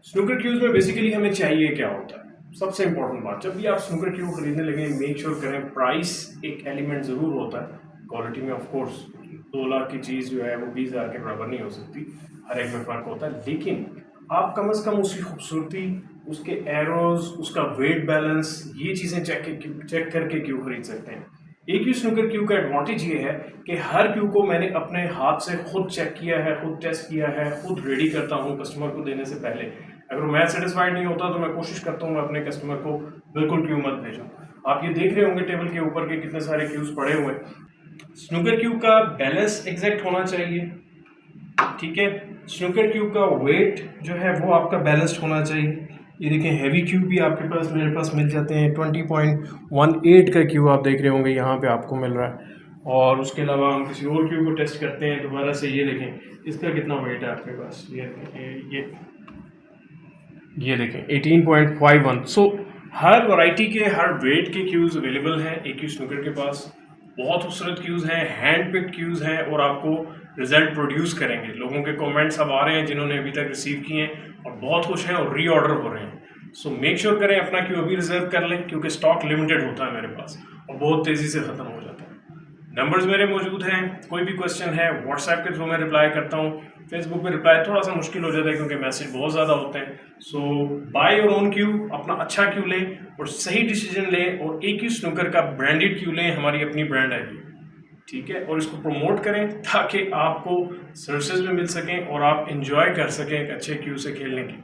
Snooker cues में basically हमें चाहिए क्या होता है? सबसे इंपॉर्टेंट बात, जब भी आप स्नूकर क्यू खरीदने लगे मेक श्योर करें प्राइस एक एलिमेंट ज़रूर होता है। क्वालिटी में ऑफ कोर्स 2 लाख की चीज़ जो है वो 20,000 के बराबर नहीं हो सकती, हर एक में फ़र्क होता है, लेकिन आप कम से कम उसकी खूबसूरती, उसके एरोज, उसका वेट बैलेंस, ये चीज़ें चेक करके क्यू खरीद सकते हैं। एक ही स्नूकर क्यू का एडवांटेज ये है कि हर क्यू को मैंने अपने हाथ से खुद चेक किया है, खुद टेस्ट किया है, खुद रेडी करता हूँ कस्टमर को देने से पहले। अगर मैं सेटिस्फाइड नहीं होता तो मैं कोशिश करता हूँ मैं अपने कस्टमर को बिल्कुल क्यू मत भेजूँ। आप ये देख रहे होंगे टेबल के ऊपर के कितने सारे क्यूज पड़े हुए हैं। स्नूकर क्यू का बैलेंस एग्जैक्ट होना चाहिए, ठीक है। स्नूकर क्यूब का वेट जो है वो आपका बैलेंस्ड होना चाहिए। ये देखें हैवी क्यूब भी आपके पास मेरे पास मिल जाते हैं। 20.18 का क्यूब आप देख रहे होंगे यहाँ पे आपको मिल रहा है। और उसके अलावा हम किसी और क्यूब को टेस्ट करते हैं दोबारा से। ये देखें इसका कितना वेट है आपके पास, ये देखें 18.51। सो हर वैरायटी के हर वेट के क्यूज़ अवेलेबल हैं एक ही स्नूकर के पास। बहुत खूबसूरत क्यूज़ हैं, हैंड पिक्ड क्यूज़ हैं और आपको रिजल्ट प्रोड्यूस करेंगे। लोगों के कमेंट्स अब आ रहे हैं जिन्होंने अभी तक रिसीव किए हैं और बहुत खुश हैं और री ऑर्डर हो रहे हैं। सो मेक श्योर करें अपना क्यू अभी रिजर्व कर लें, क्योंकि स्टॉक लिमिटेड होता है मेरे पास और बहुत तेज़ी से ख़त्म हो जाता है। नंबर्स मेरे मौजूद हैं, कोई भी क्वेश्चन है व्हाट्सएप के थ्रू मैं रिप्लाई करता हूँ। फेसबुक पे रिप्लाई थोड़ा सा मुश्किल हो जाता है क्योंकि मैसेज बहुत ज़्यादा होते हैं। सो बाय योर ओन क्यू, अपना अच्छा क्यू लें और सही डिसीजन लें और एक ही स्नूकर का ब्रांडेड क्यू लें, हमारी अपनी ब्रांड है ये, ठीक है। और इसको प्रमोट करें ताकि आपको सर्विसेज में मिल सकें और आप इंजॉय कर सकें एक अच्छे क्यू से खेलने की।